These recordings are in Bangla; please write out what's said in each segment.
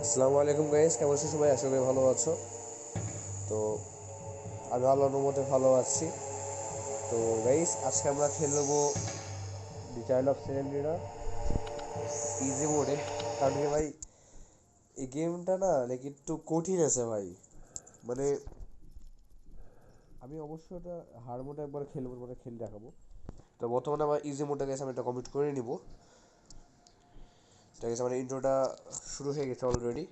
আসসালামু আলাইকুম গাইস, কেমন আছো সবাই? আশা করি ভালো আছো। তো আমি আল্লাহর মতে ভালো আছি। তো গাইস, আজকে আমরা খেলবো দি চাইল্ড অফ সেলেন্ড্রিনা ইজি মোডে। কারণ কি ভাই, এই গেমটা না লাইক একটু কঠিন আছে ভাই। মানে আমি অবশ্য এটা হার্ড মোডে একবার খেলবো, মানে খেলে দেখাবো। তো বর্তমানে আমার ইজি মোডটা গেছে, আমি এটা কমপ্লিট করে নিব। ঠিক আছে, আমার ইন্ট্রোটা শুরু হয়ে গেছে অলরেডি।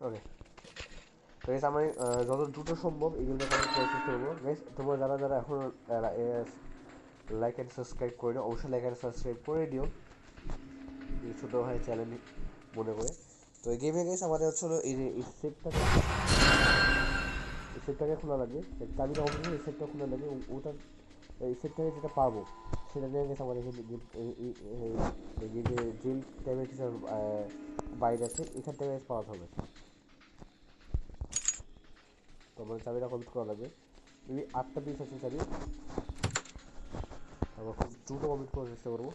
ওকে, তো গাইস আমি যত দ্রুত সম্ভব এই গেমটা কমপ্লিট করার চেষ্টা করবো। গাইস তোমরা যারা যারা এখন লাইক অ্যান্ড সাবস্ক্রাইব করে নিও, অবশ্যই লাইক অ্যান্ড সাবস্ক্রাইব করে দিও এই ছোটো ভাই চ্যানেল মনে করে। তো এই গেমে গেছে আমাদের হচ্ছে হলো এই সেটটাকে খোলা লাগে, চাবিটা অবশ্যই এই সেটটা খোলা লাগে। ওটা এই সেটটাকে যেটা পাবো সেটা নিয়ে গেছে আমাদের এই যে জেল টাইপের কিছু বাইরে আছে, এখান থেকে পাওয়া হবে। তো আমাদের চাবিটা কমপ্লিট করা লাগবে। মেবি 8টা পিস আছে চাবি, আমরা খুব দ্রুত কমপ্লিট করার চেষ্টা করবো।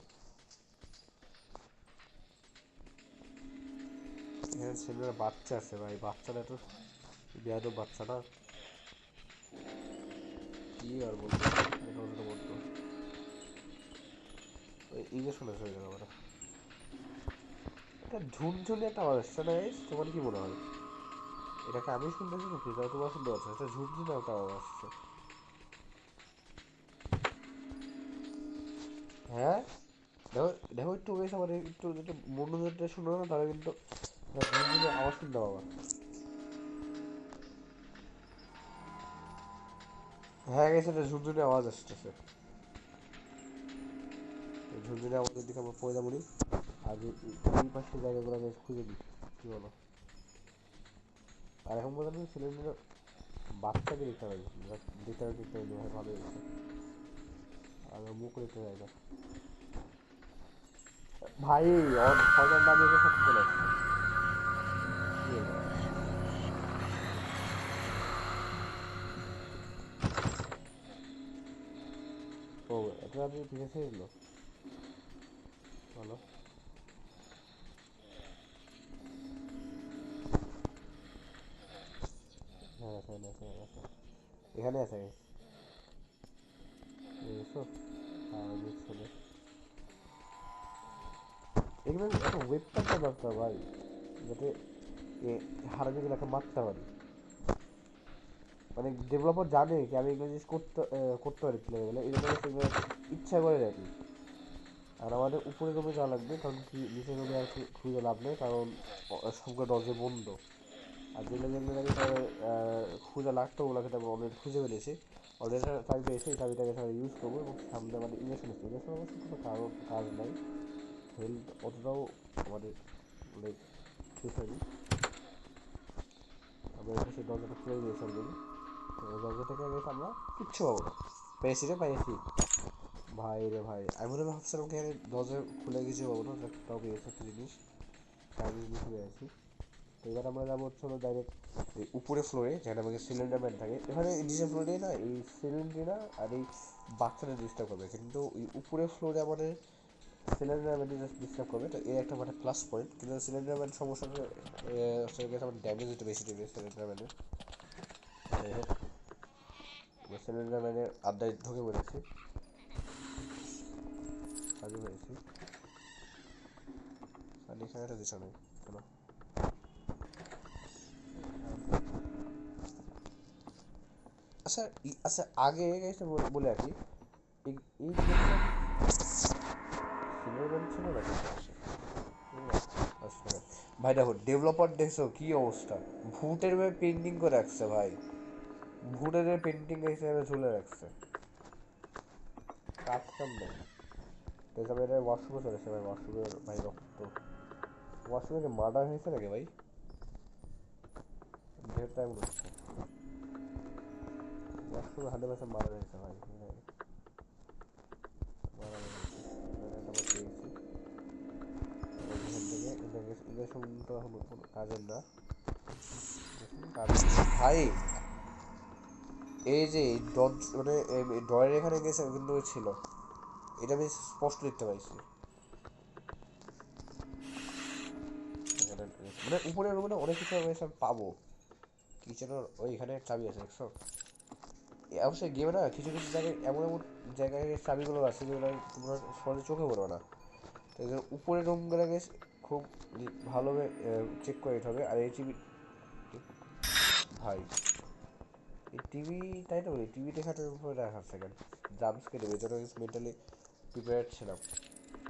এখানে ছেলেরা বাচ্চা আছে ভাই, বাচ্চারা একটু বেয়াদব বাচ্চা না, কি আর বলবো। এটা ওটা বলতো ইঞ্জেকশন আছে হয়ে যাবে আমরা। এটা ঝুনঝুনি একটা আওয়াজ আসছে না গাইস? তোমার কি মনে হয় এটাকে আমি শুনতেছি নাকি তাই তোমার শুনতে পাচ্ছ? এটা ঝুনঝুনি একটা আওয়াজ আসছে। হ্যাঁ, দেখো দেখো একটু বেশ আমার একটু একটু মনোযোগটা শুনো না, তাহলে কিন্তু ঝুনঝুনি আওয়াজ শুনতে পাবা। হ্যাঁ গেছে, এটা ঝুনঝুনি আওয়াজ আসতেছে। ঝুনঝুনি আওয়াজের দিকে আমরা পয়দা মুড়ি আর এই পাশের জায়গাগুলো বেশ খুঁজে দিই। কি বলো? আর এখন পর্যন্ত সিলিন্ডার বাচ্চাকে দেখতে পাই, দেখতে পাই ভাই, ভালো হয়েছে। আর মুখ দেখতে পাই না ভাই। ফজর নামে সাথে চলে আসছে। কি বলবো? ও, এটা আপনি পিছিয়ে ছেড়ে দিল। ভালো। হ্যাঁ আছে, এখানে আছে, এখানে আছে, এখানে আছে। বুঝছো? আর মিক্স হলে এগুলো একটা ওয়েবটা দরকার ভাই, যাতে হারামিগুলোকে মারতে পারি। মানে ডেভেলপার জানে কি আমি এগুলো জিনিস করতে পারি প্লেয়ারগুলো, এই জন্য সেগুলো ইচ্ছা করে রাখি। আর আমাদের উপরে রুমে যাওয়া লাগবে, কারণ কি নিচের রুমে আর খুঁজে লাভ নেই, কারণ সবগুলো দরজা বন্ধ। আর যেগুলো যেগুলো নাকি তাহলে খুঁজে লাগতো ওগুলোকে তো আমরা অলরেডি খুঁজে ফেলেছি। অলরেডি চাবি পেয়েছি, এই চাবিটাকে সবাই ইউজ করবো এবং সামনে আমাদের ইঞ্জেকশন আছে। ইঞ্জেকশন অবশ্য কোনো কাজ নাই, হেলথ অতটাও আমাদের লাইক ঠিক হয়নি। আমরা এসে সেই দরজাটা খুলে দিয়েছি অলরেডি। তো দরজা থেকে গেছে আমরা কিচ্ছু পাবো না। পেয়েছি রে, পেয়েছি ভাই রে ভাই। আমি মনে ভাবছিলাম কি আরে দরজা খুলে কিছু পাবো না, তাও পেয়েছি একটা জিনিস, চাইনিজ জিনিস পেয়েছি। তো এবার আমরা যাবো হচ্ছে ডাইরেক্ট এই উপরে ফ্লোরে, যেখানে আমাকে সিলিন্ডার ম্যান থাকে। এখানে নিচের ফ্লোরে না এই সিলিন্ডার আর এই বাচ্চাটা ডিস্টার্ব করবে, কিন্তু এই উপরে ফ্লোরে আমাদের সিলিন্ডার ম্যান ডিস্টার্ব করবে। তো এই একটা মানে প্লাস পয়েন্ট, কিন্তু সিলিন্ডার ম্যান সমস্যা হচ্ছে আমার ড্যামেজ একটু বেশি দেবে সিলিন্ডার ম্যানের। যাই হোক, সিলিন্ডার ম্যানের আড্ডায় ঢুকে পড়েছি, সাজু হয়েছি। সানি এখানে একটা দিশা নেই, চলো। আচ্ছা আচ্ছা, আগে গেছে বলে আর কি, এই এই গেমটা সিনেমা ছিল নাকি? আচ্ছা ভাই, দেখো ডেভেলপার দেখছো কি অবস্থা, ভূতের ভাবে পেন্টিং করে রাখছে ভাই। ভূতের পেন্টিং হিসেবে ঝুলে রাখছে, কাজ কাম নেই। তো হিসাবে এটা ওয়াশরুমে চলেছে ভাই, ওয়াশরুমের ভাই রক্ত। ওয়াশরুমে কি মার্ডার হয়েছে নাকি ভাই? দেড় টাইম হচ্ছে, ওয়াশরুমে 100% মার্ডার হয়েছে ভাই। মারা হয়েছে, আমরা পেয়েছি। এখান থেকে ইঞ্জেকশন তো এখন কোনো কাজের না। ভাই এই যে মানে ডয়ের এখানে গেছে কিন্তু ছিল, এটা আমি স্পষ্ট দেখতে পাইছি। মানে উপরের রুমে না অনেক কিছু আমি পাবো। কিচেনের ওইখানে চাবি আছে দেখছো। অবশ্যই গেমে না কিছু কিছু জায়গায় এমন এমন জায়গায় চাবিগুলো আছে যেগুলো তোমরা সহজে চোখে পড়বে না। তো এই জন্য উপরের রুমগুলোকে খুব ভালোভাবে চেক করে নিতে হবে। আর এই টিভি ভাই, এই টিভি, তাই তো বলি টিভি দেখাটার উপরে রাখার সেকেন্ড জাম্পসকে দেবে, এই জন্য মেন্টালি প্রিপেয়ার ছিলাম।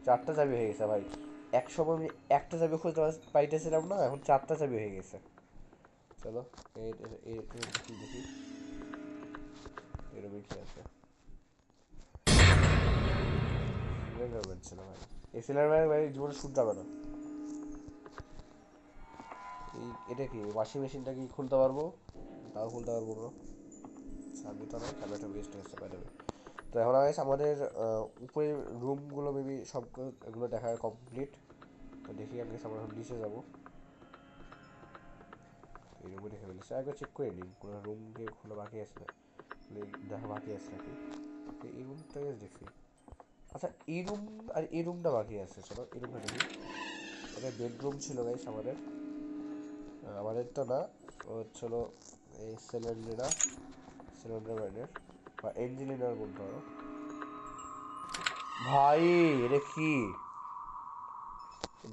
4টা চাবি হয়ে গেছে ভাই। এক সময় আমি একটা চাবি খুঁজতে পাইতেছিলাম না, এখন 4টা চাবি হয়ে গেছে। চলো দেখি দেখি এরকমই কি আছে। সিলিন্ডার ছিল ভাই, এই সিলিন্ডার ভাই জীবনে শুট যাবে না। এটা কি ওয়াশিং মেশিনটা কি খুলতে পারবো? তাও খুলতে পারবো না। চাবি তো নয়, চাবিটা ওয়েস্ট হয়েছে বাইরে। তো এখন আছে আমাদের উপরের রুমগুলো মেবি সব এগুলো দেখা কমপ্লিট। তো দেখি আমি আমরা এখন নিচে যাবো। এই রুমে দেখে ফেলেছি, একবার চেক করে নিই কোনো রুমকে খোলা বাকি আছে, দেখা বাকি আছে নাকি। এই রুমটা দেখি। আচ্ছা এই রুম আর এই রুমটা বাকি আছে, চলো এই রুমটা দেখি। এটা বেডরুম ছিল গাইস আমাদের, আমাদের তো না, ও হচ্ছিল এই সিলিন্ডার ম্যানের বা ইঞ্জিনিয়ার বলতে পারো। ভাই এটা কি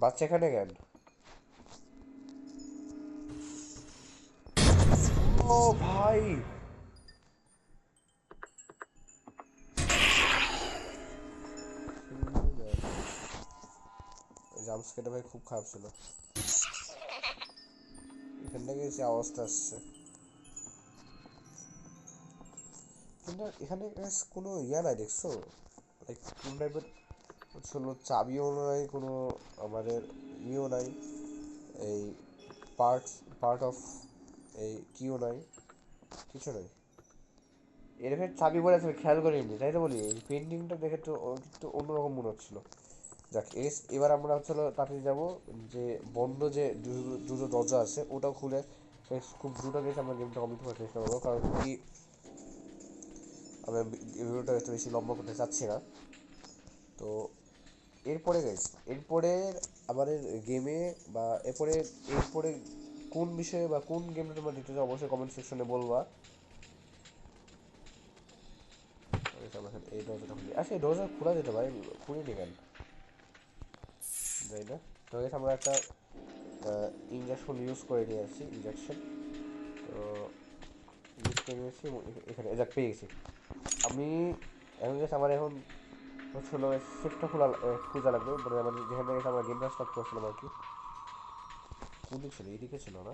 বাচ্চা এখানে কেন? ও ভাই, জাম্পস্কেটা ভাই খুব খারাপ ছিল। এখান থেকে যে আওয়াজটা আসছে, কিন্তু এখানে কোনো ইয়া নাই দেখছো, লাইক কোন টাইপের হচ্ছিল চাবিও নাই, কোনো আমাদের ইও নাই, এই পার্ট পার্ট অফ এই কিও নাই, কিছু নাই। এরকম চাবি পড়ে আছে খেয়াল করিনি, তাই তো বলি এই পেন্টিংটা দেখে তো একটু অন্যরকম মনে হচ্ছিল। যাক এবার আমরা হচ্ছিল তাড়াতাড়ি যাবো, যে বন্ধ যে দুটো দরজা আছে ওটাও খুলে খুব দ্রুত গেছে আমরা গেমটা কমপ্লিট করার চেষ্টা করবো, কারণ কি আমরা ভিডিওটা এত বেশি লম্বা করতে চাচ্ছি না। তো এরপরে গেছি, এরপরে আমাদের গেমে বা এরপরে কোন বিষয়ে বা কোন গেমটা তোমরা দেখতে চাও অবশ্যই কমেন্ট সেকশনে বলবা। এই দরজাটা খুলি, আচ্ছা এই দরজা খোলা যেতে ভাই, খুলিনি কেন যাই না। তো আমরা একটা ইঞ্জেকশন ইউজ করে নিয়ে আসছি, ইঞ্জেকশন তো ইউজ করে নিয়েছি এখানে যাক পেয়ে গেছি আমি। এখন গেছে আমার এখন হচ্ছিল সেফটা খোঁজা লাগবে, মানে আমাদের যেখানে গেছে আমরা গেমটা স্টার্ট করছিলাম আর কি। কোন দিক ছিল, এইদিকে ছিল না?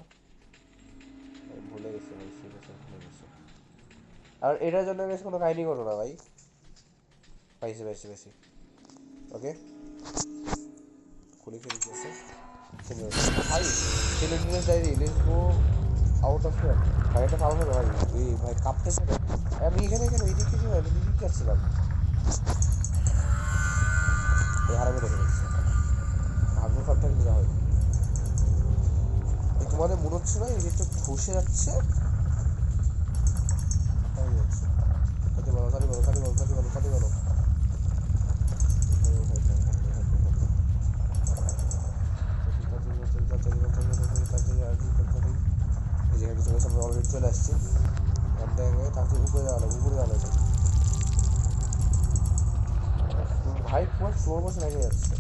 আমি ভুলে গেছি ভাই, সিরিয়াসলি ভুলে গেছি। আর এটার জন্য গেছে কোনো কাহিনী করো না ভাই। পাইছি পাইছি পাইছি, ওকে খুলে ফেলে গেছে। ভাই সিলিন্ডারের diary let's go out of here. ভাই এটা পাবো না ভাই, এই ভাই কাঁপতেছে না। আমি এখানে কেন এইদিকে ছিল, আমি দিদিকে যাচ্ছিলাম। এই হারামে রেখে দিচ্ছে, ভাগ্য খারাপ থাকলে যা হয়। এই তোমাদের মনে হচ্ছে না এই যে একটু ধসে যাচ্ছে? তাই হচ্ছে। তাতে বলো তাতে বলো তাতে বলো তাতে বলো তাতে বলো। এই যেখানে চলে আমরা অলরেডি চলে আসছি, এখান থেকে তাতে উপরে যাওয়া লাগবে, উপরে যাওয়া লাগবে। ভাই পুরো স্লো মোশন লেগে যাচ্ছে।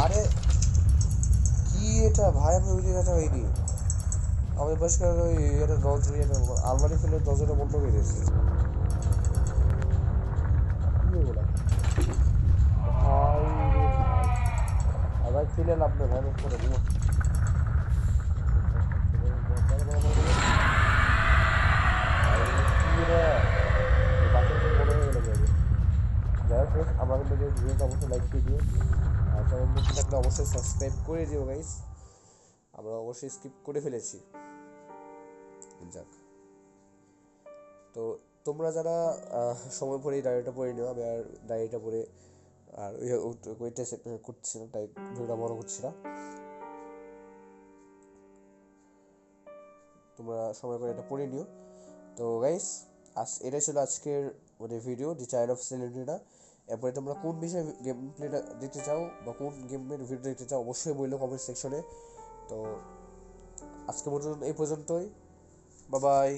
আরে কি এটা ভাই, আমি ওই জায়গাটা হইনি। আমি পরিষ্কার ওই এটা আলমারি ফেলে দরজাটা বন্ধ করে দিয়েছি। কি এগুলা ভাই রে ভাই, আর ভাই ফেলে লাভ নেই ভাই, আমি করে দিব। কি রে, বাসন বড় হয়ে গেল যাবে। যাই হোক guys, আমার কিন্তু ভিডিওটা অবশ্যই লাইক দিয়ে দিও, আর চ্যানেল নতুন থাকলে অবশ্যই সাবস্ক্রাইব করে দিও গাইস। আমরা অবশ্যই স্কিপ করে ফেলেছি, যাক। তো তোমরা যারা সময় পরে এই ডায়েরিটা পড়ে নিও, আমি আর ডায়েরিটা পড়ে আর ওইটা করছি না, তাই ভিডিওটা বড় করছি না। তোমরা সময় করে এটা পড়ে নিও। তো গাইস এটাই ছিল আজকের মানে ভিডিও, দি চাইল্ড অফ সেলেন্ড্রিনা। এরপরে তোমরা কোন বিষয়ে গেম প্লেটা দিতে চাও বা কোন গেমের ভিডিও দিতে চাও অবশ্যই বললো কমেন্ট সেকশনে। তো আজকের মতন এই পর্যন্তই, বাই বাই।